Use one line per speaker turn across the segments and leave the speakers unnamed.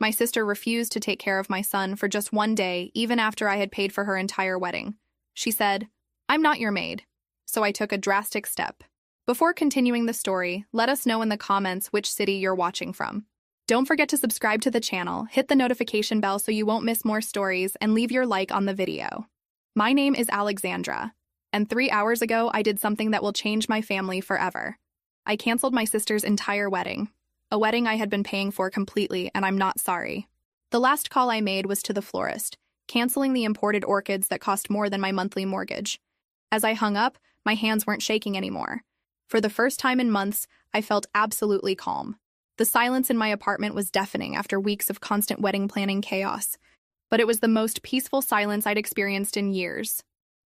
My sister refused to take care of my son for just one day, even after I had paid for her entire wedding. She said, "I'm not your maid." So I took a drastic step. Before continuing the story, let us know in the comments which city you're watching from. Don't forget to subscribe to the channel, hit the notification bell so you won't miss more stories, and leave your like on the video. My name is Alexandra, and 3 hours ago I did something that will change my family forever. I canceled my sister's entire wedding, a wedding I had been paying for completely, and I'm not sorry. The last call I made was to the florist, canceling the imported orchids that cost more than my monthly mortgage. As I hung up, my hands weren't shaking anymore. For the first time in months, I felt absolutely calm. The silence in my apartment was deafening after weeks of constant wedding planning chaos, but it was the most peaceful silence I'd experienced in years.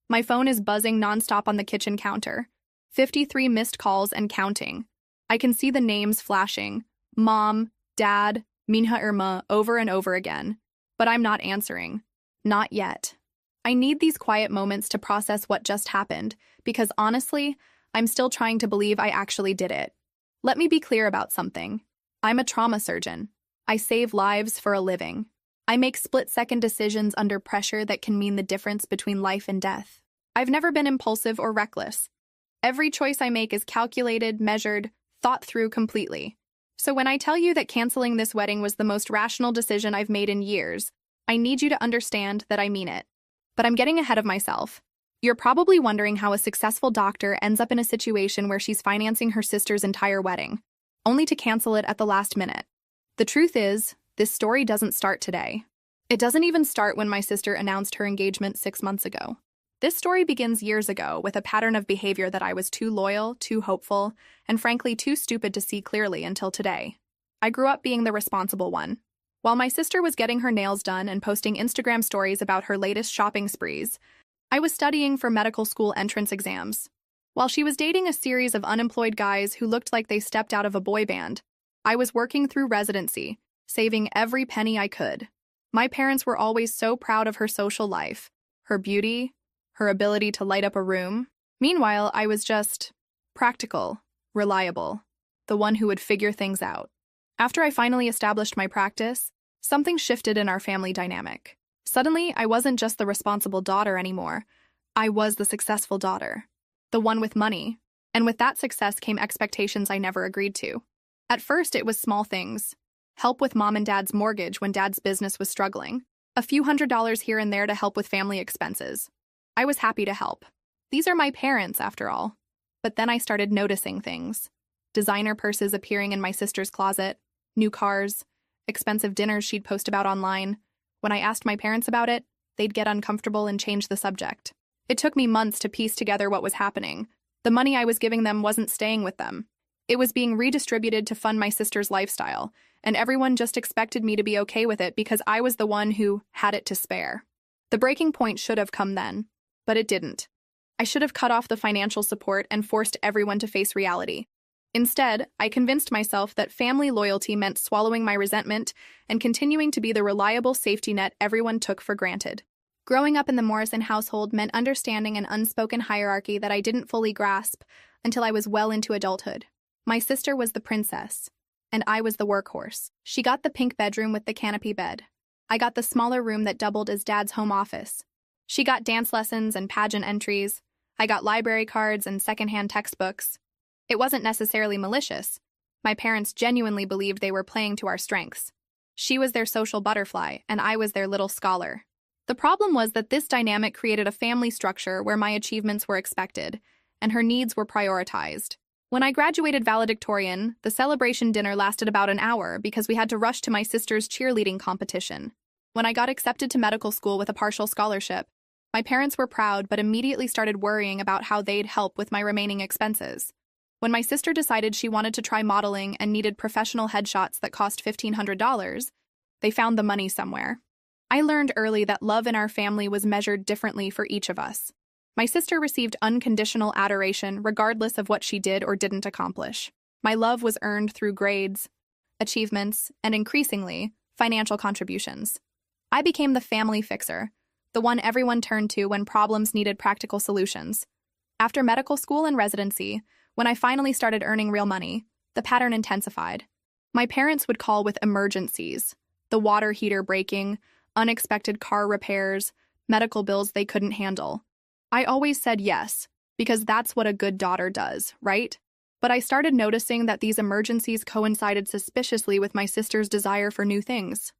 My phone is buzzing nonstop on the kitchen counter. 53 missed calls and counting. I can see the names flashing, Mom, Dad, Minha Irma, over and over again. But I'm not answering. Not yet. I need these quiet moments to process what just happened, because honestly, I'm still trying to believe I actually did it. Let me be clear about something. I'm a trauma surgeon. I save lives for a living. I make split-second decisions under pressure that can mean the difference between life and death. I've never been impulsive or reckless. Every choice I make is calculated, measured, thought through completely. So when I tell you that canceling this wedding was the most rational decision I've made in years, I need you to understand that I mean it. But I'm getting ahead of myself. You're probably wondering how a successful doctor ends up in a situation where she's financing her sister's entire wedding, only to cancel it at the last minute. The truth is, this story doesn't start today. It doesn't even start when my sister announced her engagement 6 months ago. This story begins years ago with a pattern of behavior that I was too loyal, too hopeful, and frankly too stupid to see clearly until today. I grew up being the responsible one. While my sister was getting her nails done and posting Instagram stories about her latest shopping sprees, I was studying for medical school entrance exams. While she was dating a series of unemployed guys who looked like they stepped out of a boy band, I was working through residency, saving every penny I could. My parents were always so proud of her social life, her beauty, her ability to light up a room. Meanwhile, I was just practical, reliable, the one who would figure things out. After I finally established my practice, something shifted in our family dynamic. Suddenly, I wasn't just the responsible daughter anymore. I was the successful daughter, the one with money, and with that success came expectations I never agreed to. At first, it was small things. Help with mom and dad's mortgage when dad's business was struggling. A few $100s here and there to help with family expenses. I was happy to help. These are my parents, after all. But then I started noticing things. Designer purses appearing in my sister's closet, new cars, expensive dinners she'd post about online. When I asked my parents about it, they'd get uncomfortable and change the subject. It took me months to piece together what was happening. The money I was giving them wasn't staying with them. It was being redistributed to fund my sister's lifestyle, and everyone just expected me to be okay with it because I was the one who had it to spare. The breaking point should have come then, but it didn't. I should have cut off the financial support and forced everyone to face reality. Instead, I convinced myself that family loyalty meant swallowing my resentment and continuing to be the reliable safety net everyone took for granted. Growing up in the Morrison household meant understanding an unspoken hierarchy that I didn't fully grasp until I was well into adulthood. My sister was the princess, and I was the workhorse. She got the pink bedroom with the canopy bed. I got the smaller room that doubled as Dad's home office. She got dance lessons and pageant entries. I got library cards and secondhand textbooks. It wasn't necessarily malicious. My parents genuinely believed they were playing to our strengths. She was their social butterfly, and I was their little scholar. The problem was that this dynamic created a family structure where my achievements were expected, and her needs were prioritized. When I graduated valedictorian, the celebration dinner lasted about an hour because we had to rush to my sister's cheerleading competition. When I got accepted to medical school with a partial scholarship, my parents were proud but immediately started worrying about how they'd help with my remaining expenses. When my sister decided she wanted to try modeling and needed professional headshots that cost $1,500, they found the money somewhere. I learned early that love in our family was measured differently for each of us. My sister received unconditional adoration regardless of what she did or didn't accomplish. My love was earned through grades, achievements, and increasingly, financial contributions. I became the family fixer, the one everyone turned to when problems needed practical solutions. After medical school and residency, when I finally started earning real money, the pattern intensified. My parents would call with emergencies, The water heater breaking, unexpected car repairs, medical bills they couldn't handle. I always said yes, because that's what a good daughter does, right? But I started noticing that these emergencies coincided suspiciously with my sister's desire for new things.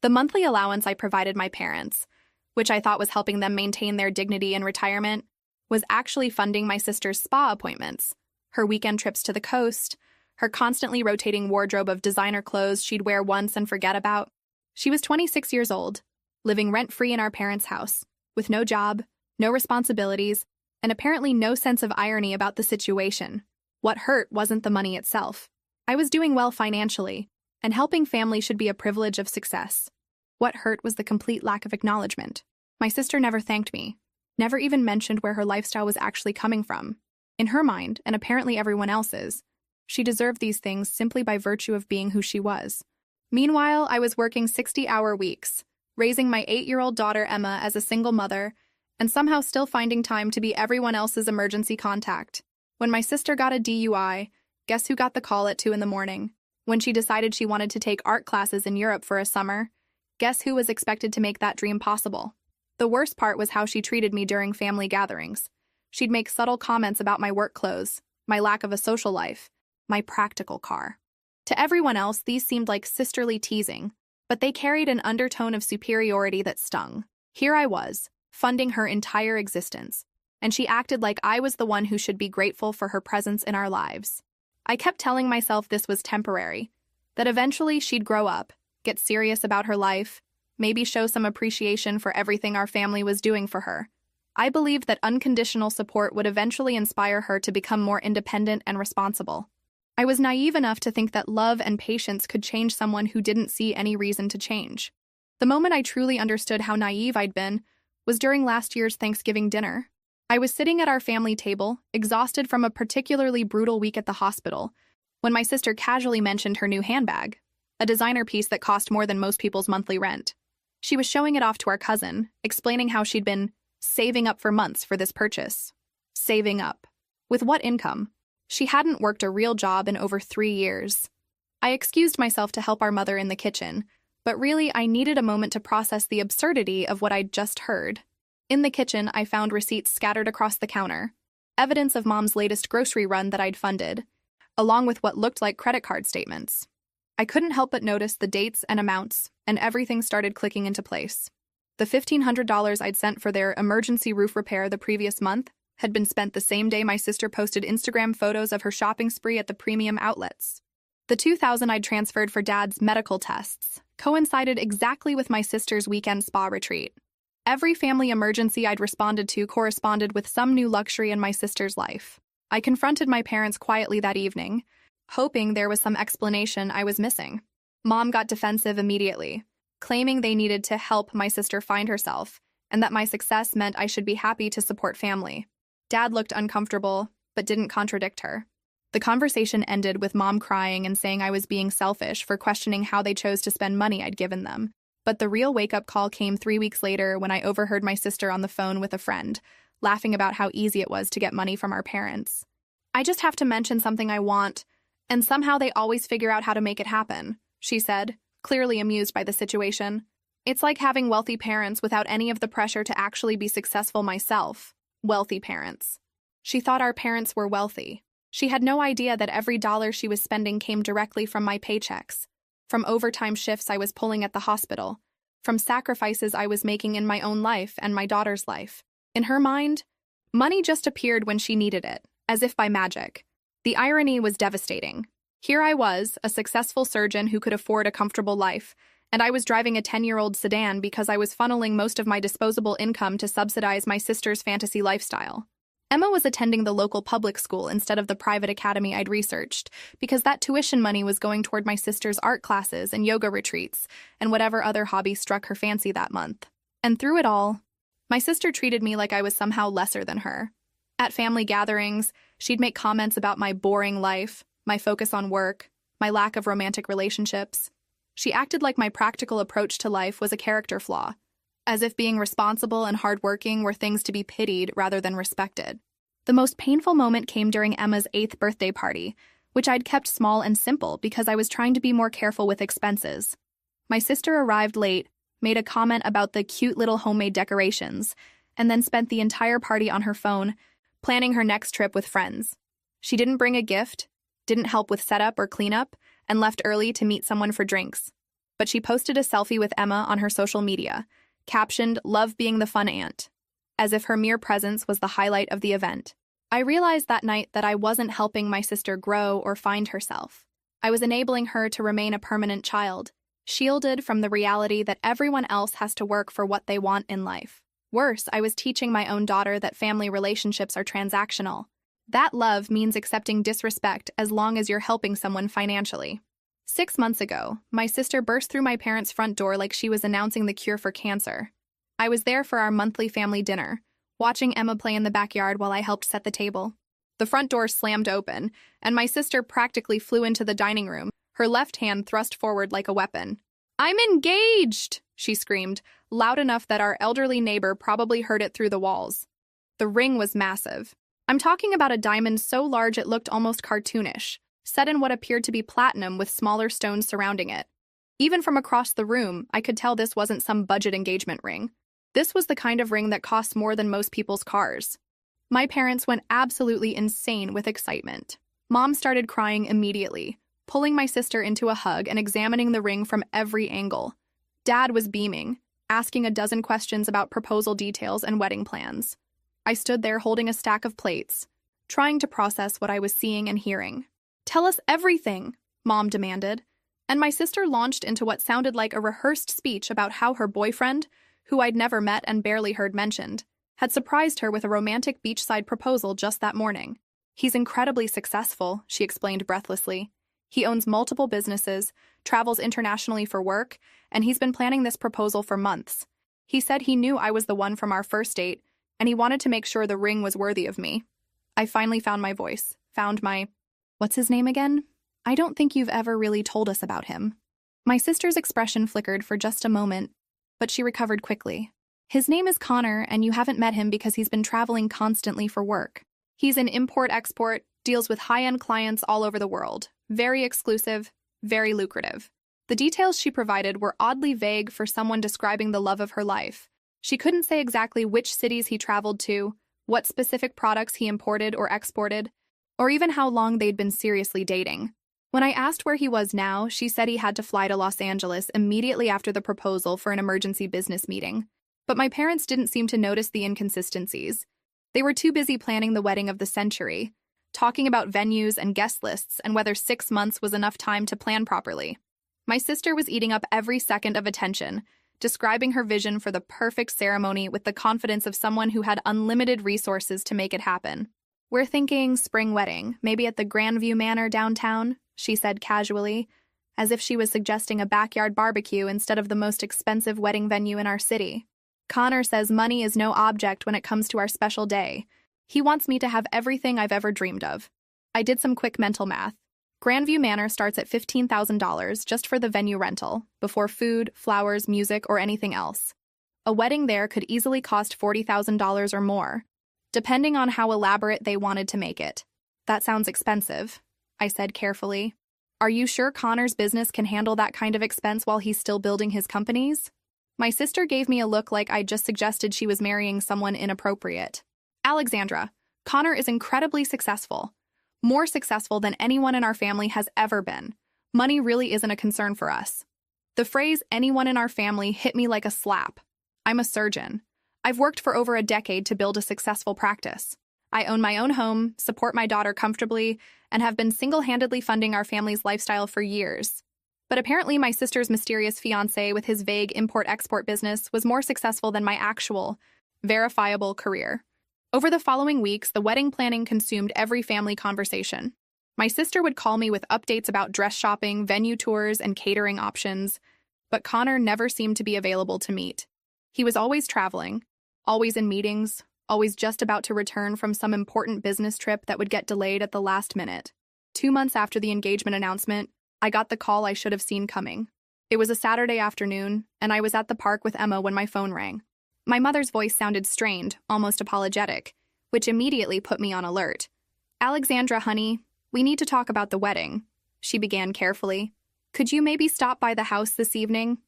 The monthly allowance I provided my parents, which I thought was helping them maintain their dignity in retirement, was actually funding my sister's spa appointments, her weekend trips to the coast, her constantly rotating wardrobe of designer clothes she'd wear once and forget about. She was 26 years old, living rent-free in our parents' house, with no job, no responsibilities, and apparently no sense of irony about the situation. What hurt wasn't the money itself. I was doing well financially, and helping family should be a privilege of success. What hurt was the complete lack of acknowledgement. My sister never thanked me, never even mentioned where her lifestyle was actually coming from. In her mind, and apparently everyone else's, she deserved these things simply by virtue of being who she was. Meanwhile, I was working 60-hour weeks, raising my 8-year-old daughter Emma as a single mother, and somehow still finding time to be everyone else's emergency contact. When my sister got a DUI, guess who got the call at 2 in the morning? When she decided she wanted to take art classes in Europe for a summer, guess who was expected to make that dream possible? The worst part was how she treated me during family gatherings. She'd make subtle comments about my work clothes, my lack of a social life, my practical car. To everyone else, these seemed like sisterly teasing, but they carried an undertone of superiority that stung. Here I was, funding her entire existence, and she acted like I was the one who should be grateful for her presence in our lives. I kept telling myself this was temporary, that eventually she'd grow up, get serious about her life, maybe show some appreciation for everything our family was doing for her. I believed that unconditional support would eventually inspire her to become more independent and responsible. I was naive enough to think that love and patience could change someone who didn't see any reason to change. The moment I truly understood how naive I'd been was during last year's Thanksgiving dinner. I was sitting at our family table, exhausted from a particularly brutal week at the hospital, when my sister casually mentioned her new handbag, a designer piece that cost more than most people's monthly rent. She was showing it off to our cousin, explaining how she'd been saving up for months for this purchase. Saving up. With what income? She hadn't worked a real job in over 3 years. I excused myself to help our mother in the kitchen, but really I needed a moment to process the absurdity of what I'd just heard. In the kitchen, I found receipts scattered across the counter, evidence of Mom's latest grocery run that I'd funded, along with what looked like credit card statements. I couldn't help but notice the dates and amounts, and everything started clicking into place. The $1,500 I'd sent for their emergency roof repair the previous month had been spent the same day my sister posted Instagram photos of her shopping spree at the premium outlets. The $2,000 I'd transferred for Dad's medical tests coincided exactly with my sister's weekend spa retreat. Every family emergency I'd responded to corresponded with some new luxury in my sister's life. I confronted my parents quietly that evening, hoping there was some explanation I was missing. Mom got defensive immediately, claiming they needed to help my sister find herself, and that my success meant I should be happy to support family. Dad looked uncomfortable, but didn't contradict her. The conversation ended with Mom crying and saying I was being selfish for questioning how they chose to spend money I'd given them. But the real wake-up call came 3 weeks later when I overheard my sister on the phone with a friend, laughing about how easy it was to get money from our parents. I just have to mention something I want, and somehow they always figure out how to make it happen, she said, clearly amused by the situation. It's like having wealthy parents without any of the pressure to actually be successful myself. Wealthy parents. She thought our parents were wealthy. She had no idea that every dollar she was spending came directly from my paychecks, from overtime shifts I was pulling at the hospital, from sacrifices I was making in my own life and my daughter's life. In her mind, money just appeared when she needed it, as if by magic. The irony was devastating. Here I was, a successful surgeon who could afford a comfortable life, and I was driving a 10-year-old sedan because I was funneling most of my disposable income to subsidize my sister's fantasy lifestyle. Emma was attending the local public school instead of the private academy I'd researched, because that tuition money was going toward my sister's art classes and yoga retreats, and whatever other hobby struck her fancy that month. And through it all, my sister treated me like I was somehow lesser than her. At family gatherings, she'd make comments about my boring life, my focus on work, my lack of romantic relationships. She acted like my practical approach to life was a character flaw, as if being responsible and hardworking were things to be pitied rather than respected. The most painful moment came during Emma's 8th birthday party, which I'd kept small and simple because I was trying to be more careful with expenses. My sister arrived late, made a comment about the cute little homemade decorations, and then spent the entire party on her phone, planning her next trip with friends. She didn't bring a gift, didn't help with setup or cleanup, and left early to meet someone for drinks. But she posted a selfie with Emma on her social media, captioned, "Love being the fun aunt," as if her mere presence was the highlight of the event. I realized that night that I wasn't helping my sister grow or find herself. I was enabling her to remain a permanent child, shielded from the reality that everyone else has to work for what they want in life. Worse, I was teaching my own daughter that family relationships are transactional. That love means accepting disrespect as long as you're helping someone financially. 6 months ago, my sister burst through my parents' front door like she was announcing the cure for cancer. I was there for our monthly family dinner, watching Emma play in the backyard while I helped set the table. The front door slammed open, and my sister practically flew into the dining room, her left hand thrust forward like a weapon. "I'm engaged!" she screamed, loud enough that our elderly neighbor probably heard it through the walls. The ring was massive. I'm talking about a diamond so large it looked almost cartoonish, set in what appeared to be platinum with smaller stones surrounding it. Even from across the room, I could tell this wasn't some budget engagement ring. This was the kind of ring that costs more than most people's cars. My parents went absolutely insane with excitement. Mom started crying immediately, pulling my sister into a hug and examining the ring from every angle. Dad was beaming, asking a dozen questions about proposal details and wedding plans. I stood there holding a stack of plates, trying to process what I was seeing and hearing. "Tell us everything," Mom demanded, and my sister launched into what sounded like a rehearsed speech about how her boyfriend, who I'd never met and barely heard mentioned, had surprised her with a romantic beachside proposal just that morning. "He's incredibly successful," she explained breathlessly. "He owns multiple businesses, travels internationally for work, and he's been planning this proposal for months. He said he knew I was the one from our first date, and he wanted to make sure the ring was worthy of me." I finally found my voice, found my, "What's his name again? I don't think you've ever really told us about him." My sister's expression flickered for just a moment, but she recovered quickly. "His name is Connor, and you haven't met him because he's been traveling constantly for work. He's an import-export, deals with high-end clients all over the world. Very exclusive, very lucrative." The details she provided were oddly vague for someone describing the love of her life. She couldn't say exactly which cities he traveled to, what specific products he imported or exported, or even how long they'd been seriously dating. When I asked where he was now, she said he had to fly to Los Angeles immediately after the proposal for an emergency business meeting. But my parents didn't seem to notice the inconsistencies. They were too busy planning the wedding of the century, talking about venues and guest lists and whether 6 months was enough time to plan properly. My sister was eating up every second of attention, describing her vision for the perfect ceremony with the confidence of someone who had unlimited resources to make it happen. "We're thinking spring wedding, maybe at the Grandview Manor downtown," she said casually, as if she was suggesting a backyard barbecue instead of the most expensive wedding venue in our city. "Connor says money is no object when it comes to our special day. He wants me to have everything I've ever dreamed of." I did some quick mental math. Grandview Manor starts at $15,000 just for the venue rental, before food, flowers, music, or anything else. A wedding there could easily cost $40,000 or more, depending on how elaborate they wanted to make it. "That sounds expensive," I said carefully. "Are you sure Connor's business can handle that kind of expense while he's still building his companies?" My sister gave me a look like I'd just suggested she was marrying someone inappropriate. "Alexandra, Connor is incredibly successful. More successful than anyone in our family has ever been. Money really isn't a concern for us." The phrase "anyone in our family" hit me like a slap. I'm a surgeon. I've worked for over a decade to build a successful practice. I own my own home, support my daughter comfortably, and have been single-handedly funding our family's lifestyle for years. But apparently my sister's mysterious fiancé with his vague import-export business was more successful than my actual, verifiable career. Over the following weeks, the wedding planning consumed every family conversation. My sister would call me with updates about dress shopping, venue tours, and catering options, but Connor never seemed to be available to meet. He was always traveling, always in meetings, always just about to return from some important business trip that would get delayed at the last minute. 2 months after the engagement announcement, I got the call I should have seen coming. It was a Saturday afternoon, and I was at the park with Emma when my phone rang. My mother's voice sounded strained, almost apologetic, which immediately put me on alert. "Alexandra, honey, we need to talk about the wedding," she began carefully. Could you maybe stop by the house this evening?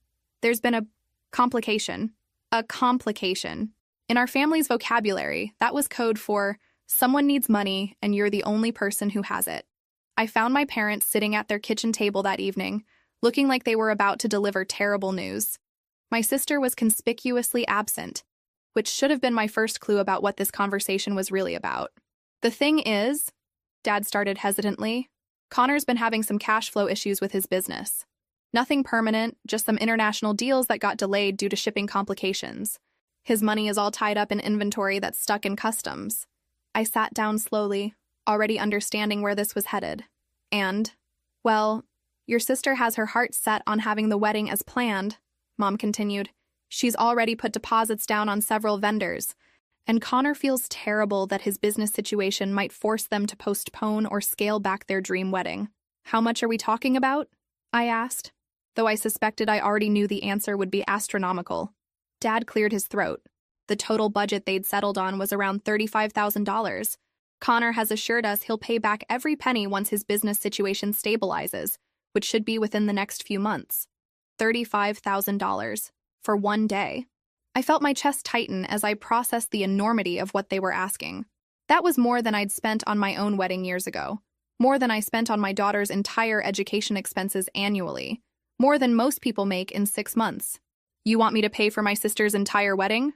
There's been a complication. A complication. In our family's vocabulary, that was code for someone needs money and you're the only person who has it. I found my parents sitting at their kitchen table that evening, looking like they were about to deliver terrible news. My sister was conspicuously absent, which should have been my first clue about what this conversation was really about. The thing is, Dad started hesitantly, Connor's been having some cash flow issues with his business. Nothing permanent, just some international deals that got delayed due to shipping complications. His money is all tied up in inventory that's stuck in customs. I sat down slowly, already understanding where this was headed. And, well, your sister has her heart set on having the wedding as planned, Mom continued. She's already put deposits down on several vendors, and Connor feels terrible that his business situation might force them to postpone or scale back their dream wedding. How much are we talking about? I asked, though I suspected I already knew the answer would be astronomical. Dad cleared his throat. The total budget they'd settled on was around $35,000. Connor has assured us he'll pay back every penny once his business situation stabilizes, which should be within the next few months. $35,000 for one day. I felt my chest tighten as I processed the enormity of what they were asking. That was more than I'd spent on my own wedding years ago, more than I spent on my daughter's entire education expenses annually, more than most people make in 6 months. You want me to pay for my sister's entire wedding?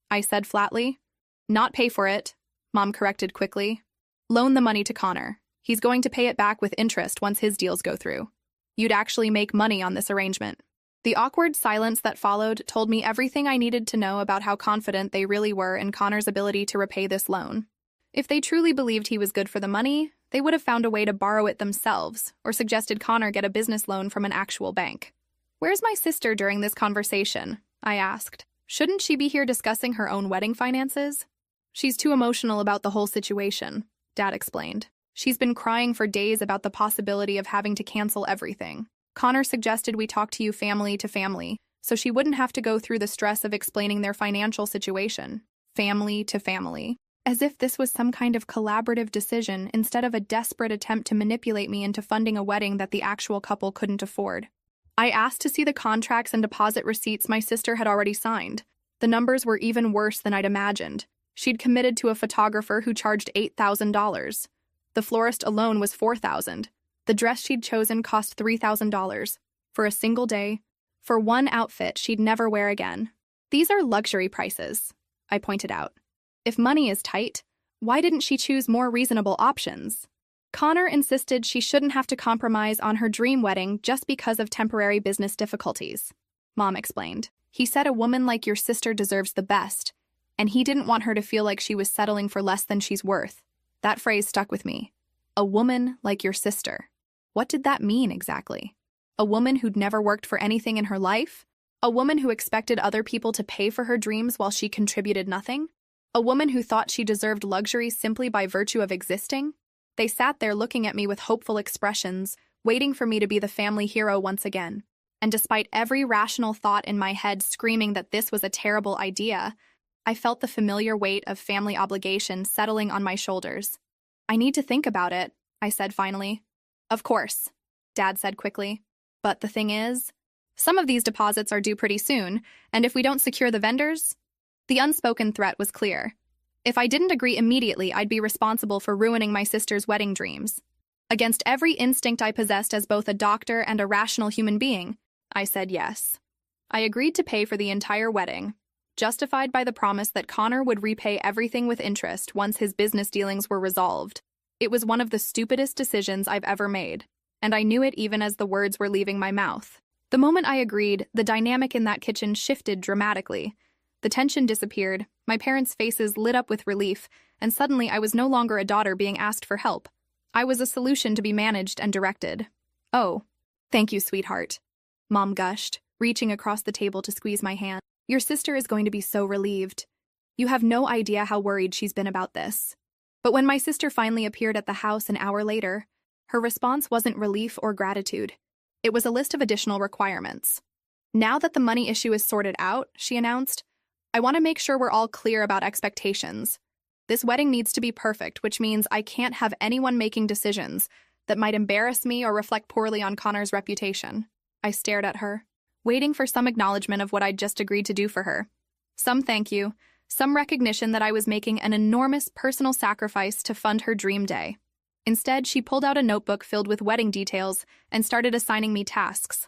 I said flatly. Not pay for it, Mom corrected quickly. Loan the money to Connor. He's going to pay it back with interest once his deals go through. You'd actually make money on this arrangement. The awkward silence that followed told me everything I needed to know about how confident they really were in Connor's ability to repay this loan. If they truly believed he was good for the money, they would have found a way to borrow it themselves or suggested Connor get a business loan from an actual bank. Where's my sister during this conversation? I asked. Shouldn't she be here discussing her own wedding finances? She's too emotional about the whole situation, Dad explained. She's been crying for days about the possibility of having to cancel everything. Connor suggested we talk to you family to family, so she wouldn't have to go through the stress of explaining their financial situation. Family to family. As if this was some kind of collaborative decision instead of a desperate attempt to manipulate me into funding a wedding that the actual couple couldn't afford. I asked to see the contracts and deposit receipts my sister had already signed. The numbers were even worse than I'd imagined. She'd committed to a photographer who charged $8,000. The florist alone was $4,000. The dress she'd chosen cost $3,000. For a single day. For one outfit she'd never wear again. These are luxury prices, I pointed out. If money is tight, why didn't she choose more reasonable options? Connor insisted she shouldn't have to compromise on her dream wedding just because of temporary business difficulties. Mom explained. He said a woman like your sister deserves the best, and he didn't want her to feel like she was settling for less than she's worth. That phrase stuck with me. A woman like your sister. What did that mean exactly? A woman who'd never worked for anything in her life? A woman who expected other people to pay for her dreams while she contributed nothing? A woman who thought she deserved luxury simply by virtue of existing? They sat there looking at me with hopeful expressions, waiting for me to be the family hero once again. And despite every rational thought in my head screaming that this was a terrible idea, I felt the familiar weight of family obligation settling on my shoulders. I need to think about it, I said finally. Of course, Dad said quickly. But the thing is, some of these deposits are due pretty soon, and if we don't secure the vendors... The unspoken threat was clear. If I didn't agree immediately, I'd be responsible for ruining my sister's wedding dreams. Against every instinct I possessed as both a doctor and a rational human being, I said yes. I agreed to pay for the entire wedding, justified by the promise that Connor would repay everything with interest once his business dealings were resolved. It was one of the stupidest decisions I've ever made, and I knew it even as the words were leaving my mouth. The moment I agreed, the dynamic in that kitchen shifted dramatically. The tension disappeared, my parents' faces lit up with relief, and suddenly I was no longer a daughter being asked for help. I was a solution to be managed and directed. Oh, thank you, sweetheart, Mom gushed, reaching across the table to squeeze my hand. Your sister is going to be so relieved. You have no idea how worried she's been about this. But when my sister finally appeared at the house an hour later, her response wasn't relief or gratitude. It was a list of additional requirements. Now that the money issue is sorted out, she announced, I want to make sure we're all clear about expectations. This wedding needs to be perfect, which means I can't have anyone making decisions, that might embarrass me or reflect poorly on Connor's reputation. I stared at her, waiting for some acknowledgement of what I'd just agreed to do for her. Some thank you, some recognition that I was making an enormous personal sacrifice to fund her dream day. Instead, she pulled out a notebook filled with wedding details and started assigning me tasks.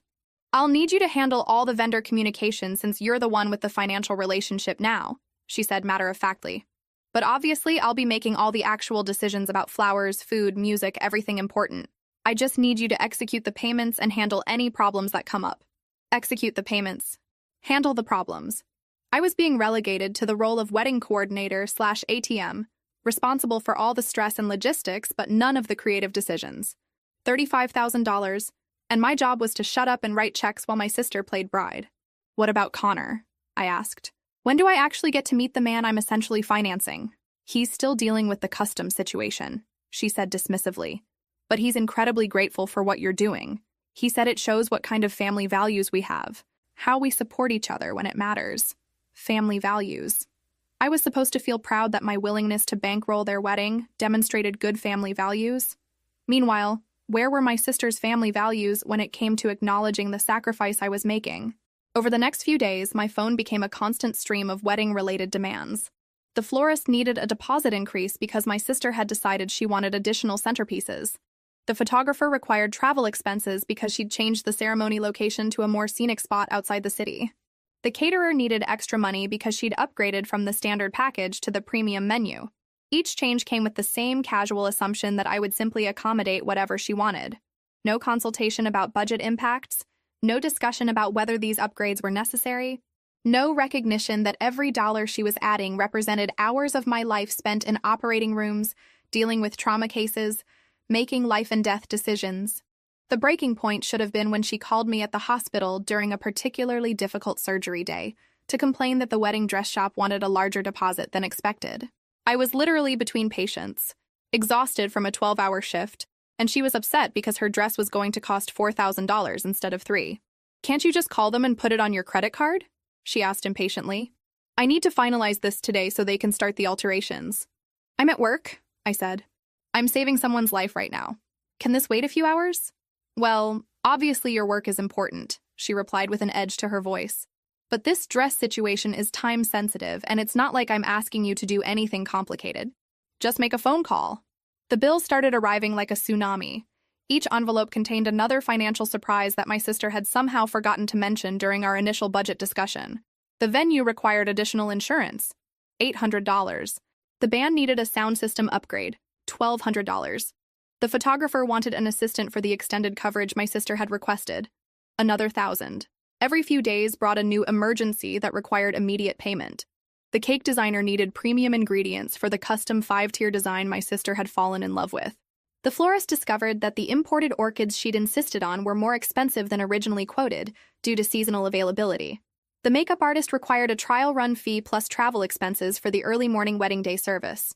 "I'll need you to handle all the vendor communication since you're the one with the financial relationship now," she said matter-of-factly. "But obviously, I'll be making all the actual decisions about flowers, food, music, everything important. I just need you to execute the payments and handle any problems that come up." Execute the payments. Handle the problems. I was being relegated to the role of wedding coordinator/ATM, responsible for all the stress and logistics but none of the creative decisions. $35,000, and my job was to shut up and write checks while my sister played bride. "What about Connor?" I asked. "When do I actually get to meet the man I'm essentially financing?" "He's still dealing with the customs situation," she said dismissively. "But he's incredibly grateful for what you're doing. He said it shows what kind of family values we have, how we support each other when it matters." Family values. I was supposed to feel proud that my willingness to bankroll their wedding demonstrated good family values. Meanwhile, where were my sister's family values when it came to acknowledging the sacrifice I was making? Over the next few days, my phone became a constant stream of wedding-related demands. The florist needed a deposit increase because my sister had decided she wanted additional centerpieces. The photographer required travel expenses because she'd changed the ceremony location to a more scenic spot outside the city. The caterer needed extra money because she'd upgraded from the standard package to the premium menu. Each change came with the same casual assumption that I would simply accommodate whatever she wanted. No consultation about budget impacts, no discussion about whether these upgrades were necessary, no recognition that every dollar she was adding represented hours of my life spent in operating rooms, dealing with trauma cases, making life-and-death decisions. The breaking point should have been when she called me at the hospital during a particularly difficult surgery day to complain that the wedding dress shop wanted a larger deposit than expected. I was literally between patients, exhausted from a 12-hour shift, and she was upset because her dress was going to cost $4,000 instead of $3,000. "Can't you just call them and put it on your credit card?" she asked impatiently. "I need to finalize this today so they can start the alterations." "I'm at work," I said. "I'm saving someone's life right now. Can this wait a few hours?" "Well, obviously your work is important," she replied with an edge to her voice. "But this dress situation is time-sensitive, and it's not like I'm asking you to do anything complicated. Just make a phone call." The bills started arriving like a tsunami. Each envelope contained another financial surprise that my sister had somehow forgotten to mention during our initial budget discussion. The venue required additional insurance, $800. The band needed a sound system upgrade, $1,200. The photographer wanted an assistant for the extended coverage my sister had requested, another $1,000. Every few days brought a new emergency that required immediate payment. The cake designer needed premium ingredients for the custom 5-tier design my sister had fallen in love with. The florist discovered that the imported orchids she'd insisted on were more expensive than originally quoted due to seasonal availability. The makeup artist required a trial run fee plus travel expenses for the early morning wedding day service.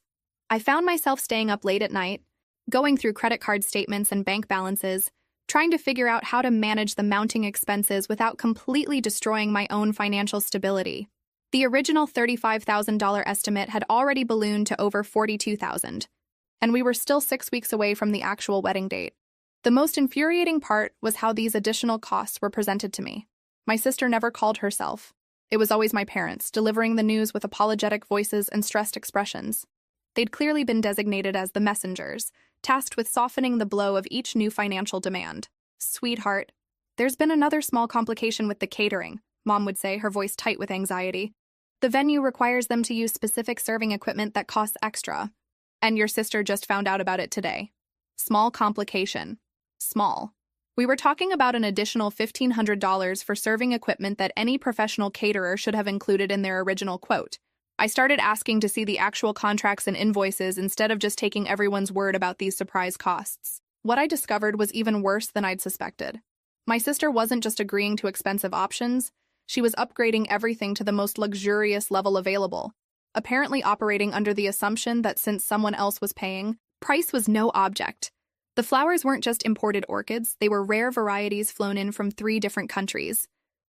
I found myself staying up late at night, going through credit card statements and bank balances, trying to figure out how to manage the mounting expenses without completely destroying my own financial stability. The original $35,000 estimate had already ballooned to over $42,000, and we were still 6 weeks away from the actual wedding date. The most infuriating part was how these additional costs were presented to me. My sister never called herself. It was always my parents, delivering the news with apologetic voices and stressed expressions. They'd clearly been designated as the messengers, tasked with softening the blow of each new financial demand. "Sweetheart, there's been another small complication with the catering," Mom would say, her voice tight with anxiety. "The venue requires them to use specific serving equipment that costs extra. And your sister just found out about it today." Small complication. Small. We were talking about an additional $1,500 for serving equipment that any professional caterer should have included in their original quote. I started asking to see the actual contracts and invoices instead of just taking everyone's word about these surprise costs. What I discovered was even worse than I'd suspected. My sister wasn't just agreeing to expensive options, she was upgrading everything to the most luxurious level available, apparently operating under the assumption that since someone else was paying, price was no object. The flowers weren't just imported orchids, they were rare varieties flown in from 3 different countries.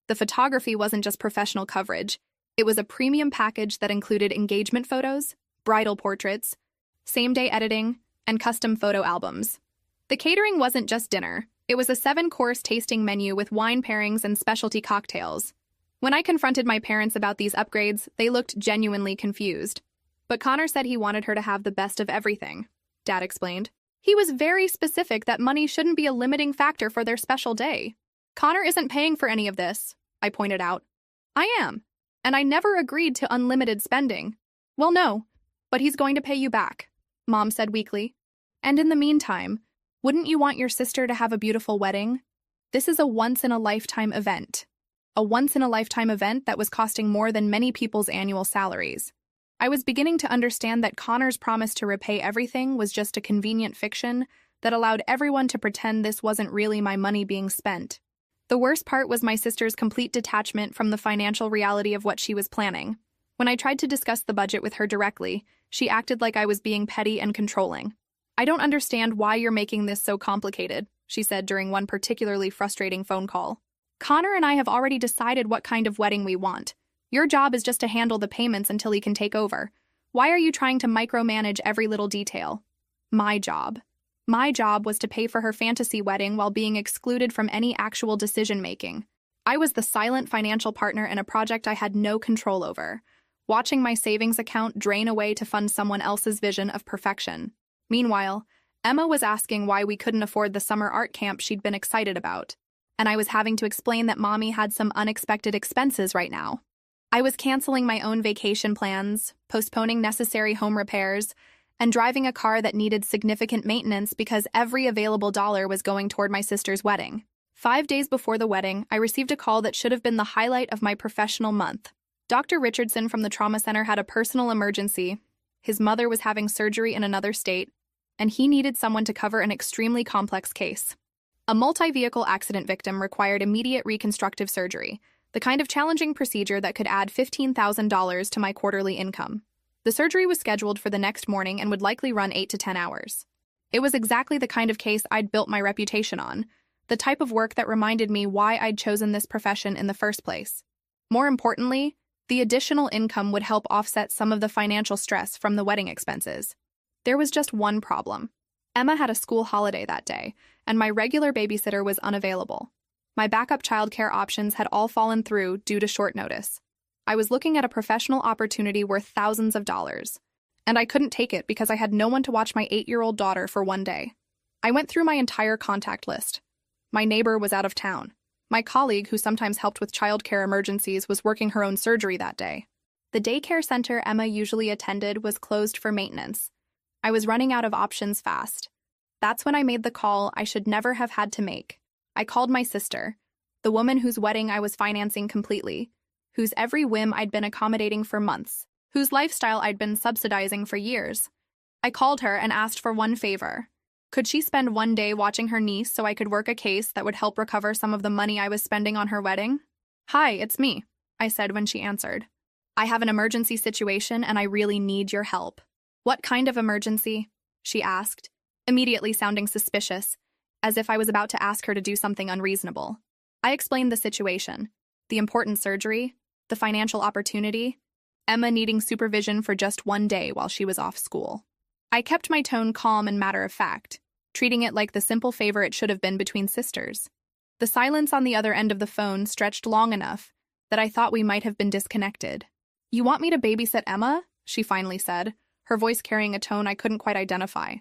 The photography wasn't just professional coverage. It was a premium package that included engagement photos, bridal portraits, same-day editing, and custom photo albums. The catering wasn't just dinner. It was a 7-course tasting menu with wine pairings and specialty cocktails. When I confronted my parents about these upgrades, they looked genuinely confused. But Connor said he wanted her to have the best of everything, Dad explained. He was very specific that money shouldn't be a limiting factor for their special day. Connor isn't paying for any of this, I pointed out. I am. And I never agreed to unlimited spending. Well, no, but he's going to pay you back, Mom said weakly. And in the meantime, wouldn't you want your sister to have a beautiful wedding? This is a once-in-a-lifetime event. A once-in-a-lifetime event that was costing more than many people's annual salaries. I was beginning to understand that Connor's promise to repay everything was just a convenient fiction that allowed everyone to pretend this wasn't really my money being spent. The worst part was my sister's complete detachment from the financial reality of what she was planning. When I tried to discuss the budget with her directly, she acted like I was being petty and controlling. I don't understand why you're making this so complicated, she said during one particularly frustrating phone call. Connor and I have already decided what kind of wedding we want. Your job is just to handle the payments until he can take over. Why are you trying to micromanage every little detail? My job. My job was to pay for her fantasy wedding while being excluded from any actual decision-making. I was the silent financial partner in a project I had no control over, watching my savings account drain away to fund someone else's vision of perfection. Meanwhile, Emma was asking why we couldn't afford the summer art camp she'd been excited about, and I was having to explain that Mommy had some unexpected expenses right now. I was canceling my own vacation plans, postponing necessary home repairs, and driving a car that needed significant maintenance because every available dollar was going toward my sister's wedding. 5 days before the wedding, I received a call that should have been the highlight of my professional month. Dr. Richardson from the trauma center had a personal emergency. His mother was having surgery in another state, and he needed someone to cover an extremely complex case. A multi-vehicle accident victim required immediate reconstructive surgery, the kind of challenging procedure that could add $15,000 to my quarterly income. The surgery was scheduled for the next morning and would likely run 8 to 10 hours. It was exactly the kind of case I'd built my reputation on, the type of work that reminded me why I'd chosen this profession in the first place. More importantly, the additional income would help offset some of the financial stress from the wedding expenses. There was just one problem. Emma had a school holiday that day, and my regular babysitter was unavailable. My backup childcare options had all fallen through due to short notice. I was looking at a professional opportunity worth thousands of dollars, and I couldn't take it because I had no one to watch my 8-year-old daughter for one day. I went through my entire contact list. My neighbor was out of town. My colleague, who sometimes helped with childcare emergencies, was working her own surgery that day. The daycare center Emma usually attended was closed for maintenance. I was running out of options fast. That's when I made the call I should never have had to make. I called my sister, the woman whose wedding I was financing completely, whose every whim I'd been accommodating for months, whose lifestyle I'd been subsidizing for years. I called her and asked for one favor. Could she spend one day watching her niece so I could work a case that would help recover some of the money I was spending on her wedding? "Hi, it's me," I said when she answered. "I have an emergency situation and I really need your help." "What kind of emergency?" she asked, immediately sounding suspicious, as if I was about to ask her to do something unreasonable. I explained the situation, the important surgery, the financial opportunity, Emma needing supervision for just one day while she was off school. I kept my tone calm and matter-of-fact, treating it like the simple favor it should have been between sisters. The silence on the other end of the phone stretched long enough that I thought we might have been disconnected. "You want me to babysit Emma?" she finally said, her voice carrying a tone I couldn't quite identify.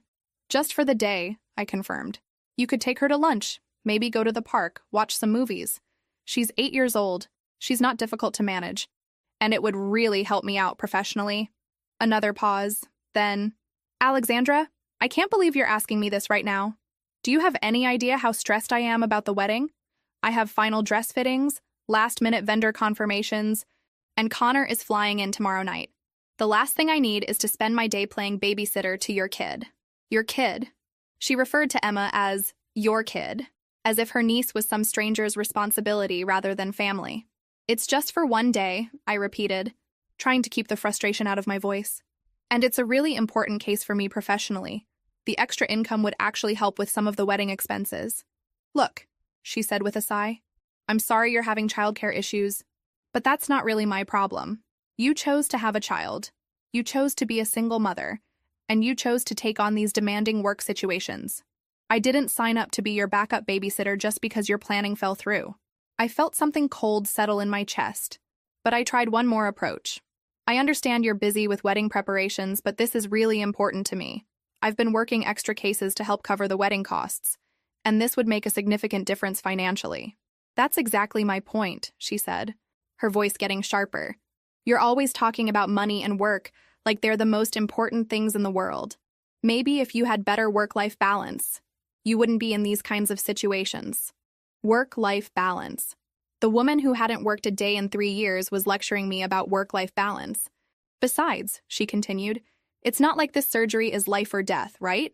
"Just for the day," I confirmed. "You could take her to lunch, maybe go to the park, watch some movies. She's 8 years old, she's not difficult to manage, and it would really help me out professionally." Another pause, then, "Alexandra, I can't believe you're asking me this right now. Do you have any idea how stressed I am about the wedding? I have final dress fittings, last-minute vendor confirmations, and Connor is flying in tomorrow night. The last thing I need is to spend my day playing babysitter to your kid." Your kid. She referred to Emma as your kid, as if her niece was some stranger's responsibility rather than family. "It's just for one day," I repeated, trying to keep the frustration out of my voice. "And it's a really important case for me professionally. The extra income would actually help with some of the wedding expenses." "Look," she said with a sigh, "I'm sorry you're having childcare issues, but that's not really my problem. You chose to have a child. You chose to be a single mother, and you chose to take on these demanding work situations. I didn't sign up to be your backup babysitter just because your planning fell through. I felt something cold settle in my chest, but I tried one more approach. I understand you're busy with wedding preparations, but this is really important to me. I've been working extra cases to help cover the wedding costs, and this would make a significant difference financially. That's exactly my point, she said, her voice getting sharper. You're always talking about money and work like they're the most important things in the world. Maybe if you had better work-life balance, you wouldn't be in these kinds of situations. Work-life balance. The woman who hadn't worked a day in 3 years was lecturing me about work-life balance. Besides, she continued, it's not like this surgery is life or death, right?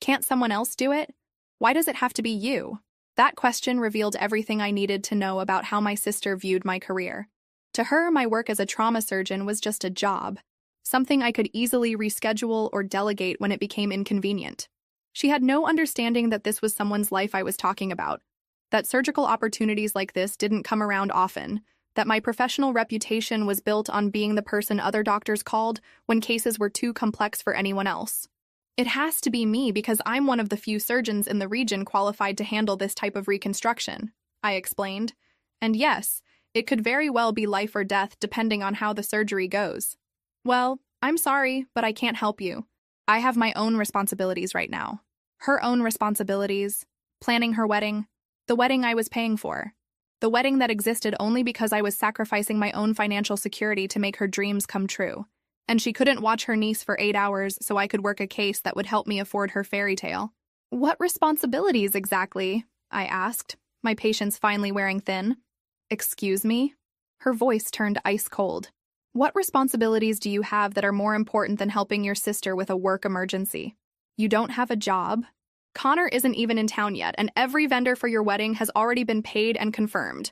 Can't someone else do it? Why does it have to be you? That question revealed everything I needed to know about how my sister viewed my career. To her, my work as a trauma surgeon was just a job, something I could easily reschedule or delegate when it became inconvenient. She had no understanding that this was someone's life I was talking about, that surgical opportunities like this didn't come around often, that my professional reputation was built on being the person other doctors called when cases were too complex for anyone else. It has to be me because I'm one of the few surgeons in the region qualified to handle this type of reconstruction, I explained. And yes, it could very well be life or death depending on how the surgery goes. Well, I'm sorry, but I can't help you. I have my own responsibilities right now. Her own responsibilities, planning her wedding, the wedding I was paying for, the wedding that existed only because I was sacrificing my own financial security to make her dreams come true. And she couldn't watch her niece for 8 hours so I could work a case that would help me afford her fairy tale. What responsibilities exactly? I asked, my patience finally wearing thin. Excuse me? Her voice turned ice cold. What responsibilities do you have that are more important than helping your sister with a work emergency? You don't have a job? Connor isn't even in town yet, and every vendor for your wedding has already been paid and confirmed.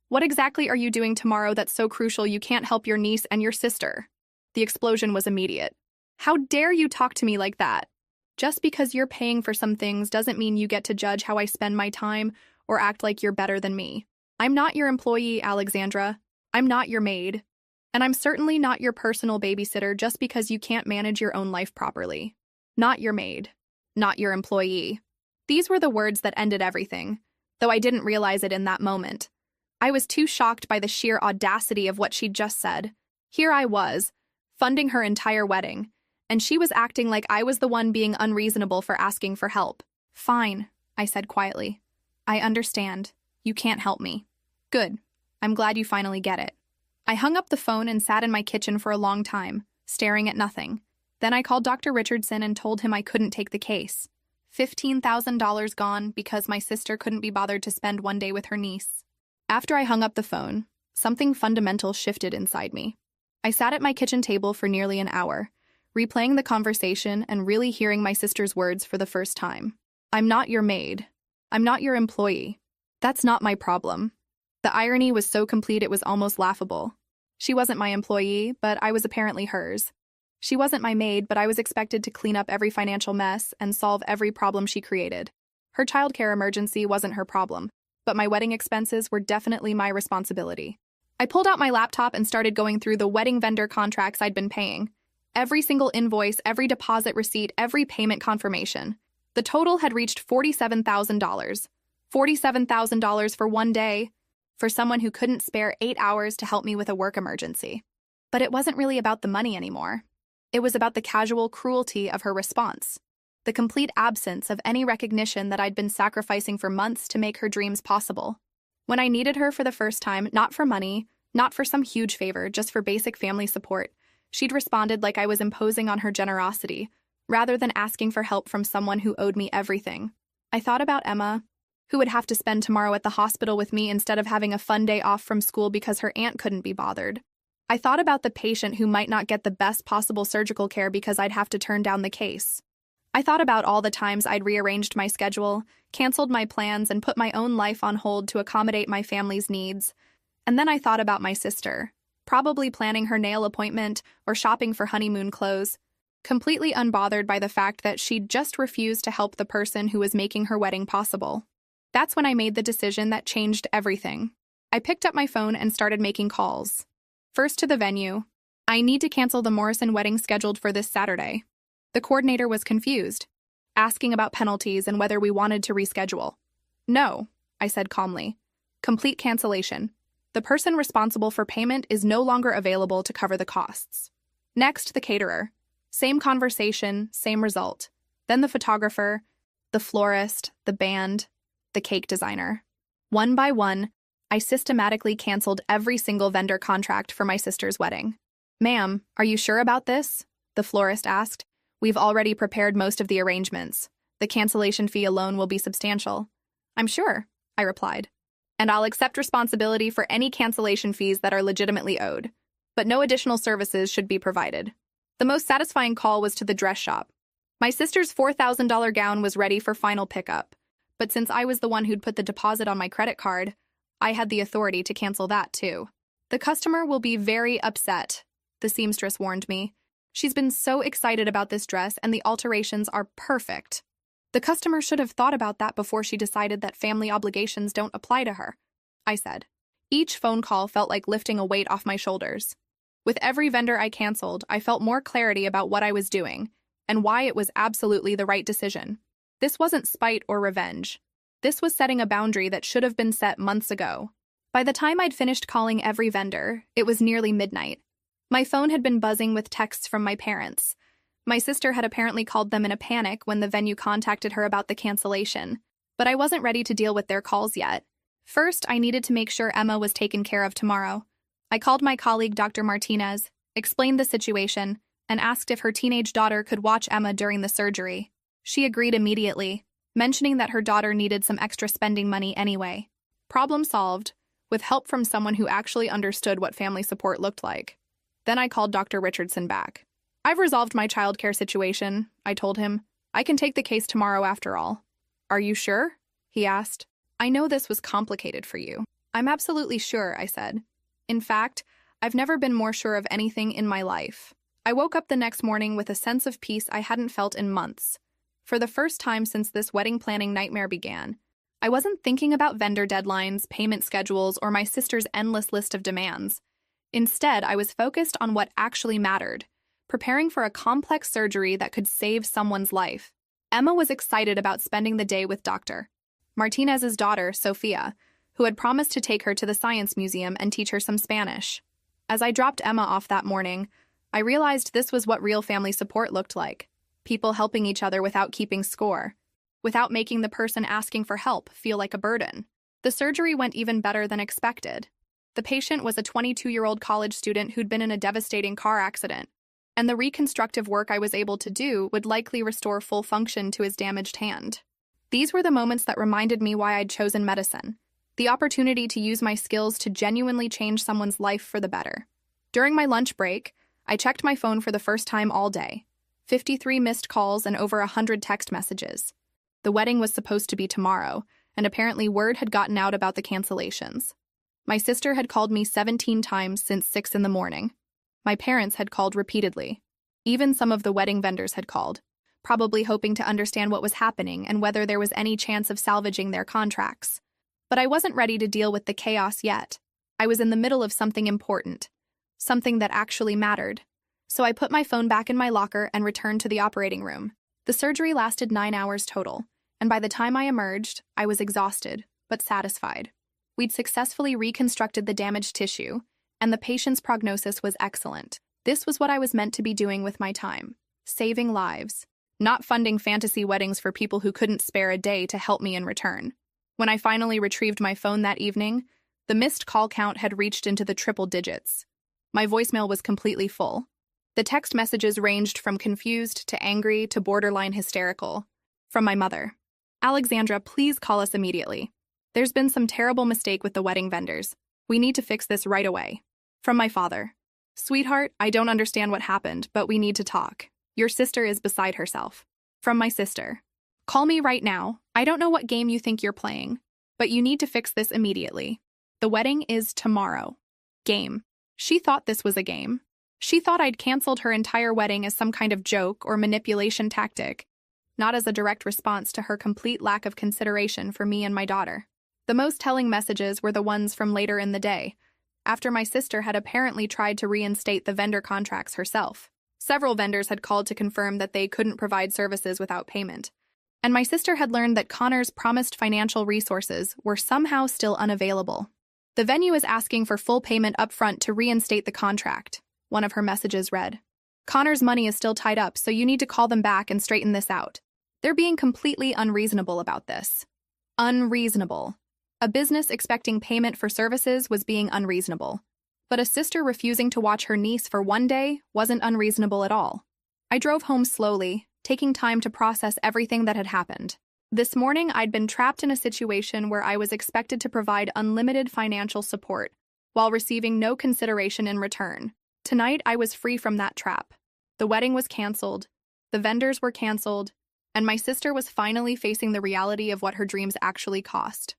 What exactly are you doing tomorrow that's so crucial you can't help your niece and your sister? The explosion was immediate. How dare you talk to me like that? Just because you're paying for some things doesn't mean you get to judge how I spend my time or act like you're better than me. I'm not your employee, Alexandra. I'm not your maid. And I'm certainly not your personal babysitter just because you can't manage your own life properly. Not your maid. Not your employee. These were the words that ended everything, though I didn't realize it in that moment. I was too shocked by the sheer audacity of what she'd just said. Here I was, funding her entire wedding, and she was acting like I was the one being unreasonable for asking for help. Fine, I said quietly. I understand. You can't help me. Good. I'm glad you finally get it. I hung up the phone and sat in my kitchen for a long time, staring at nothing. Then I called Dr. Richardson and told him I couldn't take the case. $15,000 gone because my sister couldn't be bothered to spend one day with her niece. After I hung up the phone, something fundamental shifted inside me. I sat at my kitchen table for nearly an hour, replaying the conversation and really hearing my sister's words for the first time. I'm not your maid. I'm not your employee. That's not my problem. The irony was so complete it was almost laughable. She wasn't my employee, but I was apparently hers. She wasn't my maid, but I was expected to clean up every financial mess and solve every problem she created. Her childcare emergency wasn't her problem, but my wedding expenses were definitely my responsibility. I pulled out my laptop and started going through the wedding vendor contracts I'd been paying. Every single invoice, every deposit receipt, every payment confirmation. The total had reached $47,000. $47,000 for one day, for someone who couldn't spare 8 hours to help me with a work emergency. But it wasn't really about the money anymore. It was about the casual cruelty of her response, the complete absence of any recognition that I'd been sacrificing for months to make her dreams possible. When I needed her for the first time, not for money, not for some huge favor, just for basic family support, she'd responded like I was imposing on her generosity, rather than asking for help from someone who owed me everything. I thought about Emma, who would have to spend tomorrow at the hospital with me instead of having a fun day off from school because her aunt couldn't be bothered. I thought about the patient who might not get the best possible surgical care because I'd have to turn down the case. I thought about all the times I'd rearranged my schedule, canceled my plans, and put my own life on hold to accommodate my family's needs. And then I thought about my sister, probably planning her nail appointment or shopping for honeymoon clothes, completely unbothered by the fact that she'd just refused to help the person who was making her wedding possible. That's when I made the decision that changed everything. I picked up my phone and started making calls. First to the venue. I need to cancel the Morrison wedding scheduled for this Saturday. The coordinator was confused. asking about penalties and whether we wanted to reschedule. No, I said calmly. Complete cancellation. The person responsible for payment is no longer available to cover the costs. Next, the caterer. Same conversation, same result. Then the photographer, the florist, the band, the cake designer. One by one, I systematically canceled every single vendor contract for my sister's wedding. "Ma'am, are you sure about this?" the florist asked. "We've already prepared most of the arrangements. The cancellation fee alone will be substantial." "I'm sure," I replied. "And I'll accept responsibility for any cancellation fees that are legitimately owed. But no additional services should be provided." The most satisfying call was to the dress shop. My sister's $4,000 gown was ready for final pickup, but since I was the one who'd put the deposit on my credit card, I had the authority to cancel that too. "The customer will be very upset," the seamstress warned me. "She's been so excited about this dress and the alterations are perfect." "The customer should have thought about that before she decided that family obligations don't apply to her," I said. Each phone call felt like lifting a weight off my shoulders. With every vendor I canceled, I felt more clarity about what I was doing and why it was absolutely the right decision. This wasn't spite or revenge. This was setting a boundary that should have been set months ago. By the time I'd finished calling every vendor, it was nearly midnight. My phone had been buzzing with texts from my parents. My sister had apparently called them in a panic when the venue contacted her about the cancellation, but I wasn't ready to deal with their calls yet. First, I needed to make sure Emma was taken care of tomorrow. I called my colleague, Dr. Martinez, explained the situation, and asked if her teenage daughter could watch Emma during the surgery. She agreed immediately, mentioning that her daughter needed some extra spending money anyway. Problem solved, with help from someone who actually understood what family support looked like. Then I called Dr. Richardson back. "I've resolved my childcare situation," I told him. "I can take the case tomorrow after all." "Are you sure?" he asked. "I know this was complicated for you." "I'm absolutely sure," I said. In fact, I've never been more sure of anything in my life. I woke up the next morning with a sense of peace I hadn't felt in months. For the first time since this wedding planning nightmare began, I wasn't thinking about vendor deadlines, payment schedules, or my sister's endless list of demands. Instead, I was focused on what actually mattered, preparing for a complex surgery that could save someone's life. Emma was excited about spending the day with Dr. Martinez's daughter, Sophia, who had promised to take her to the Science Museum and teach her some Spanish. As I dropped Emma off that morning, I realized this was what real family support looked like. People helping each other without keeping score, without making the person asking for help feel like a burden. The surgery went even better than expected. The patient was a 22-year-old college student who'd been in a devastating car accident, and the reconstructive work I was able to do would likely restore full function to his damaged hand. These were the moments that reminded me why I'd chosen medicine. The opportunity to use my skills to genuinely change someone's life for the better. During my lunch break, I checked my phone for the first time all day. 53 missed calls and over 100 text messages. The wedding was supposed to be tomorrow, and apparently word had gotten out about the cancellations. My sister had called me 17 times since 6 in the morning. My parents had called repeatedly. Even some of the wedding vendors had called, probably hoping to understand what was happening and whether there was any chance of salvaging their contracts. But I wasn't ready to deal with the chaos yet. I was in the middle of something important, something that actually mattered. So I put my phone back in my locker and returned to the operating room. The surgery lasted 9 hours total, and by the time I emerged, I was exhausted, but satisfied. We'd successfully reconstructed the damaged tissue, and the patient's prognosis was excellent. This was what I was meant to be doing with my time, saving lives, not funding fantasy weddings for people who couldn't spare a day to help me in return. When I finally retrieved my phone that evening, the missed call count had reached into the triple digits. My voicemail was completely full. The text messages ranged from confused to angry to borderline hysterical. From my mother: "Alexandra, please call us immediately. There's been some terrible mistake with the wedding vendors. We need to fix this right away." From my father: "Sweetheart, I don't understand what happened, but we need to talk. Your sister is beside herself." From my sister: "Call me right now. I don't know what game you think you're playing, but you need to fix this immediately. The wedding is tomorrow." Game. She thought this was a game. She thought I'd canceled her entire wedding as some kind of joke or manipulation tactic, not as a direct response to her complete lack of consideration for me and my daughter. The most telling messages were the ones from later in the day, after my sister had apparently tried to reinstate the vendor contracts herself. Several vendors had called to confirm that they couldn't provide services without payment, And my sister had learned that Connor's promised financial resources were somehow still unavailable. The venue is asking for full payment upfront to reinstate the contract, one of her messages read. Connor's money is still tied up, so you need to call them back and straighten this out. They're being completely unreasonable about this. Unreasonable. A business expecting payment for services was being unreasonable. But a sister refusing to watch her niece for one day wasn't unreasonable at all. I drove home slowly, taking time to process everything that had happened. This morning, I'd been trapped in a situation where I was expected to provide unlimited financial support, while receiving no consideration in return. Tonight, I was free from that trap. The wedding was canceled, the vendors were canceled, and my sister was finally facing the reality of what her dreams actually cost.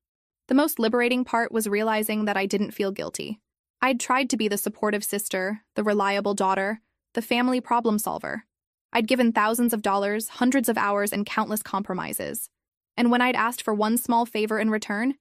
The most liberating part was realizing that I didn't feel guilty. I'd tried to be the supportive sister, the reliable daughter, the family problem solver. I'd given thousands of dollars, hundreds of hours, and countless compromises. And when I'd asked for one small favor in return,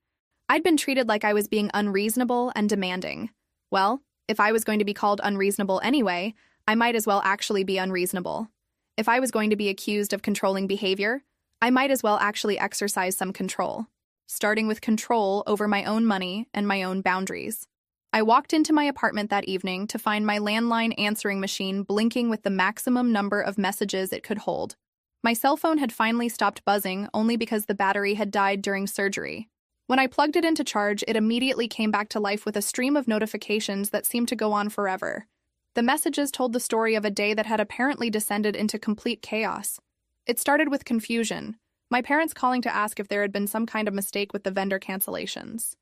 I'd been treated like I was being unreasonable and demanding. Well, if I was going to be called unreasonable anyway, I might as well actually be unreasonable. If I was going to be accused of controlling behavior, I might as well actually exercise some control, starting with control over my own money and my own boundaries. I walked into my apartment that evening to find my landline answering machine blinking with the maximum number of messages it could hold. My cell phone had finally stopped buzzing only because the battery had died during surgery. When I plugged it into charge, it immediately came back to life with a stream of notifications that seemed to go on forever. The messages told the story of a day that had apparently descended into complete chaos. It started with confusion, my parents calling to ask if there had been some kind of mistake with the vendor cancellations.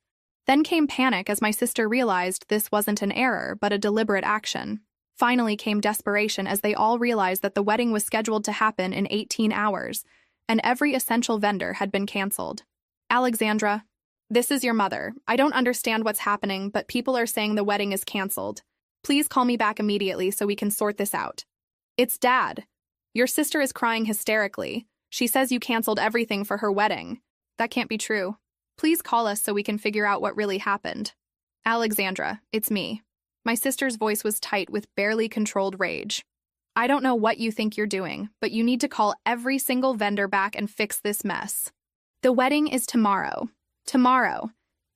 Then came panic as my sister realized this wasn't an error, but a deliberate action. Finally came desperation as they all realized that the wedding was scheduled to happen in 18 hours, and every essential vendor had been canceled. Alexandra, this is your mother. I don't understand what's happening, but people are saying the wedding is canceled. Please call me back immediately so we can sort this out. It's Dad. Your sister is crying hysterically. She says you canceled everything for her wedding. That can't be true. Please call us so we can figure out what really happened. Alexandra, it's me. My sister's voice was tight with barely controlled rage. I don't know what you think you're doing, but you need to call every single vendor back and fix this mess. The wedding is tomorrow. Tomorrow.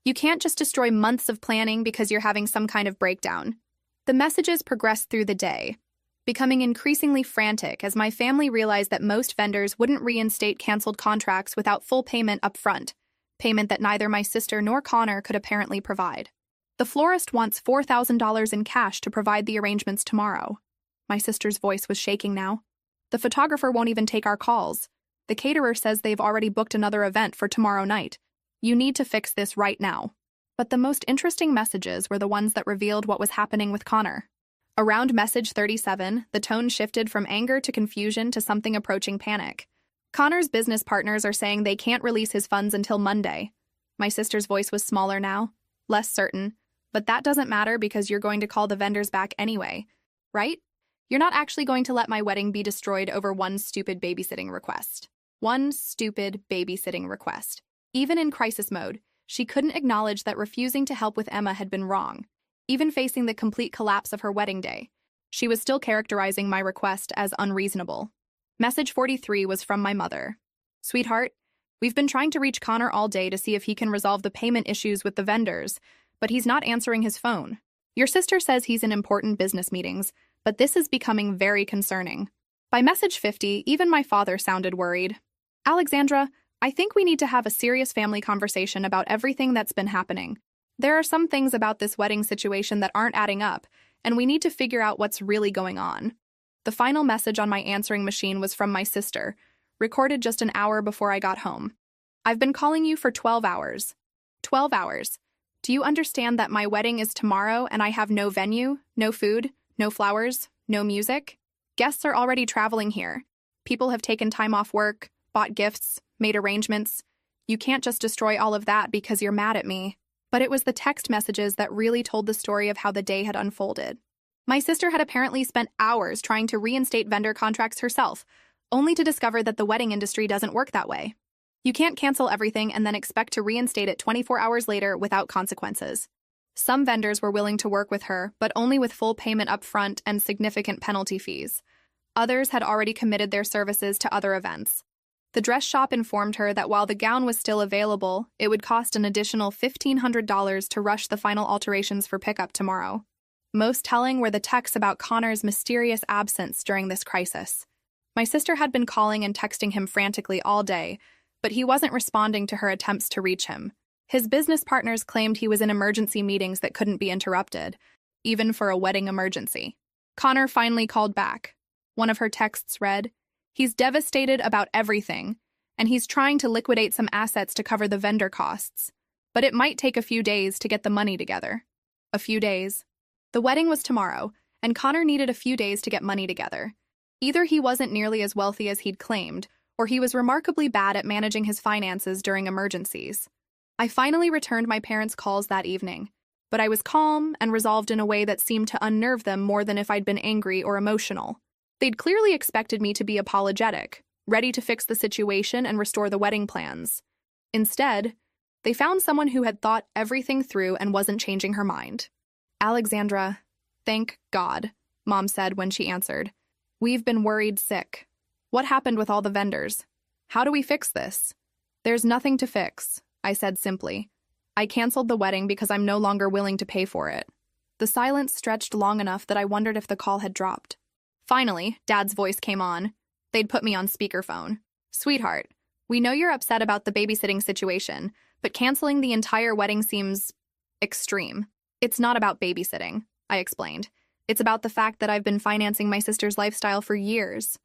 You can't just destroy months of planning because you're having some kind of breakdown. The messages progressed through the day, becoming increasingly frantic as my family realized that most vendors wouldn't reinstate canceled contracts without full payment up front, payment that neither my sister nor Connor could apparently provide. The florist wants $4,000 in cash to provide the arrangements tomorrow. My sister's voice was shaking now. The photographer won't even take our calls. The caterer says they've already booked another event for tomorrow night. You need to fix this right now. But the most interesting messages were the ones that revealed what was happening with Connor. Around message 37, the tone shifted from anger to confusion to something approaching panic. Connor's business partners are saying they can't release his funds until Monday. My sister's voice was smaller now, less certain, but that doesn't matter because you're going to call the vendors back anyway, right? You're not actually going to let my wedding be destroyed over one stupid babysitting request. One stupid babysitting request. Even in crisis mode, she couldn't acknowledge that refusing to help with Emma had been wrong. Even facing the complete collapse of her wedding day, she was still characterizing my request as unreasonable. Message 43 was from my mother. Sweetheart, we've been trying to reach Connor all day to see if he can resolve the payment issues with the vendors, but he's not answering his phone. Your sister says he's in important business meetings, but this is becoming very concerning. By message 50, even my father sounded worried. Alexandra, I think we need to have a serious family conversation about everything that's been happening. There are some things about this wedding situation that aren't adding up, and we need to figure out what's really going on. The final message on my answering machine was from my sister, recorded just an hour before I got home. I've been calling you for 12 hours. 12 hours. Do you understand that my wedding is tomorrow and I have no venue, no food, no flowers, no music? Guests are already traveling here. People have taken time off work, bought gifts, made arrangements. You can't just destroy all of that because you're mad at me. But it was the text messages that really told the story of how the day had unfolded. My sister had apparently spent hours trying to reinstate vendor contracts herself, only to discover that the wedding industry doesn't work that way. You can't cancel everything and then expect to reinstate it 24 hours later without consequences. Some vendors were willing to work with her, but only with full payment up front and significant penalty fees. Others had already committed their services to other events. The dress shop informed her that while the gown was still available, it would cost an additional $1,500 to rush the final alterations for pickup tomorrow. Most telling were the texts about Connor's mysterious absence during this crisis. My sister had been calling and texting him frantically all day, but he wasn't responding to her attempts to reach him. His business partners claimed he was in emergency meetings that couldn't be interrupted, even for a wedding emergency. Connor finally called back. One of her texts read, "He's devastated about everything, and he's trying to liquidate some assets to cover the vendor costs. But it might take a few days to get the money together." A few days. The wedding was tomorrow, and Connor needed a few days to get money together. Either he wasn't nearly as wealthy as he'd claimed, or he was remarkably bad at managing his finances during emergencies. I finally returned my parents' calls that evening, but I was calm and resolved in a way that seemed to unnerve them more than if I'd been angry or emotional. They'd clearly expected me to be apologetic, ready to fix the situation and restore the wedding plans. Instead, they found someone who had thought everything through and wasn't changing her mind. "Alexandra, thank God," Mom said when she answered. "We've been worried sick. What happened with all the vendors? How do we fix this?" "There's nothing to fix," I said simply. "I canceled the wedding because I'm no longer willing to pay for it." The silence stretched long enough that I wondered if the call had dropped. Finally, Dad's voice came on. They'd put me on speakerphone. "Sweetheart, we know you're upset about the babysitting situation, but canceling the entire wedding seems extreme. It's not about babysitting," I explained. "It's about the fact that I've been financing my sister's lifestyle for years.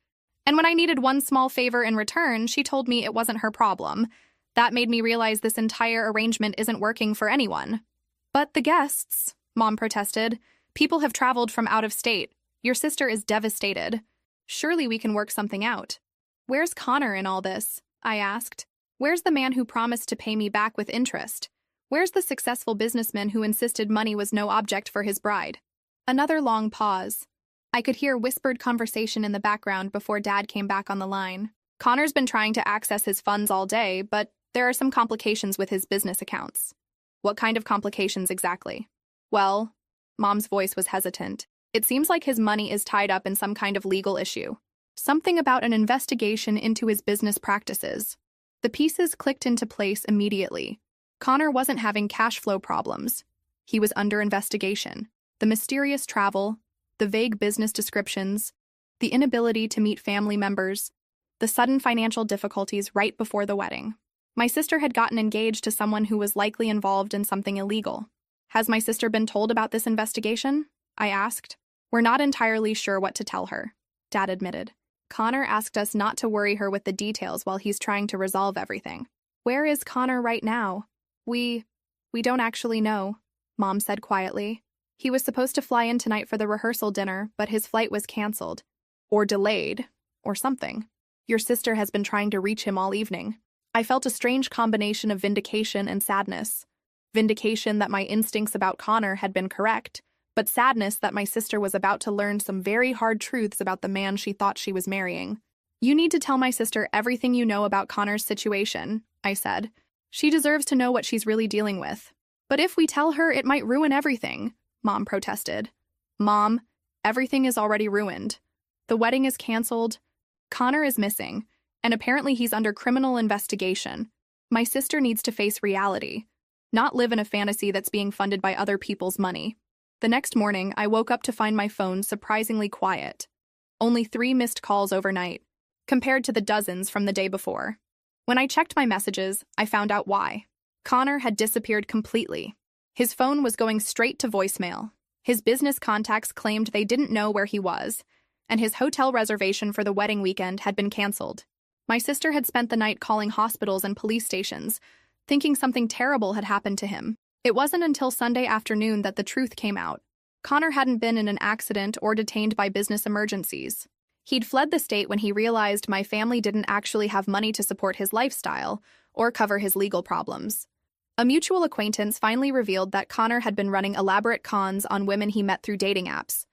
And when I needed one small favor in return, she told me it wasn't her problem. That made me realize this entire arrangement isn't working for anyone." "But the guests," Mom protested. "People have traveled from out of state. Your sister is devastated. Surely we can work something out." "Where's Connor in all this?" I asked. "Where's the man who promised to pay me back with interest? Where's the successful businessman who insisted money was no object for his bride?" Another long pause. I could hear whispered conversation in the background before Dad came back on the line. "Connor's been trying to access his funds all day, but there are some complications with his business accounts." "What kind of complications exactly?" "Well," Mom's voice was hesitant. "It seems like his money is tied up in some kind of legal issue. Something about an investigation into his business practices." The pieces clicked into place immediately. Connor wasn't having cash flow problems. He was under investigation. The mysterious travel, the vague business descriptions, the inability to meet family members, the sudden financial difficulties right before the wedding. My sister had gotten engaged to someone who was likely involved in something illegal. "Has my sister been told about this investigation?" I asked. "We're not entirely sure what to tell her," Dad admitted. "Connor asked us not to worry her with the details while he's trying to resolve everything." "Where is Connor right now?" We don't actually know," Mom said quietly. "He was supposed to fly in tonight for the rehearsal dinner, but his flight was canceled. Or delayed. Or something. Your sister has been trying to reach him all evening." I felt a strange combination of vindication and sadness. Vindication that my instincts about Connor had been correct, but sadness that my sister was about to learn some very hard truths about the man she thought she was marrying. "You need to tell my sister everything you know about Connor's situation," I said. "She deserves to know what she's really dealing with." "But if we tell her, it might ruin everything," Mom protested. "Mom, everything is already ruined. The wedding is canceled. Connor is missing, and apparently he's under criminal investigation. My sister needs to face reality, not live in a fantasy that's being funded by other people's money." The next morning, I woke up to find my phone surprisingly quiet. Only 3 missed calls overnight, compared to the dozens from the day before. When I checked my messages, I found out why. Connor had disappeared completely. His phone was going straight to voicemail. His business contacts claimed they didn't know where he was, and his hotel reservation for the wedding weekend had been canceled. My sister had spent the night calling hospitals and police stations, thinking something terrible had happened to him. It wasn't until Sunday afternoon that the truth came out. Connor hadn't been in an accident or detained by business emergencies. He'd fled the state when he realized my family didn't actually have money to support his lifestyle or cover his legal problems. A mutual acquaintance finally revealed that Connor had been running elaborate cons on women he met through dating apps,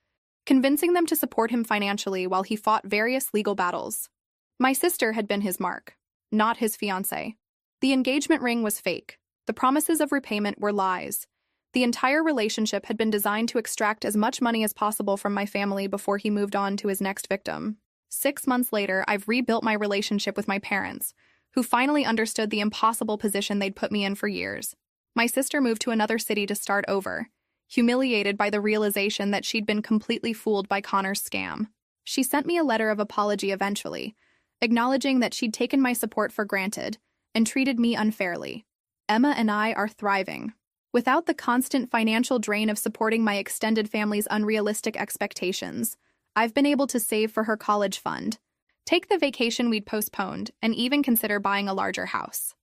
convincing them to support him financially while he fought various legal battles. My sister had been his mark, not his fiancée. The engagement ring was fake. The promises of repayment were lies. The entire relationship had been designed to extract as much money as possible from my family before he moved on to his next victim. 6 months later, I've rebuilt my relationship with my parents, who finally understood the impossible position they'd put me in for years. My sister moved to another city to start over, humiliated by the realization that she'd been completely fooled by Connor's scam. She sent me a letter of apology eventually, acknowledging that she'd taken my support for granted and treated me unfairly. Emma and I are thriving. Without the constant financial drain of supporting my extended family's unrealistic expectations, I've been able to save for her college fund, take the vacation we'd postponed, and even consider buying a larger house.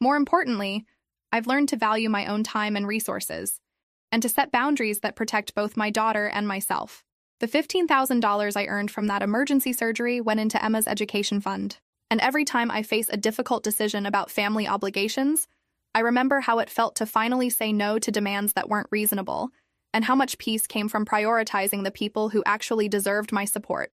More importantly, I've learned to value my own time and resources, and to set boundaries that protect both my daughter and myself. The $15,000 I earned from that emergency surgery went into Emma's education fund, and every time I face a difficult decision about family obligations, I remember how it felt to finally say no to demands that weren't reasonable, and how much peace came from prioritizing the people who actually deserved my support.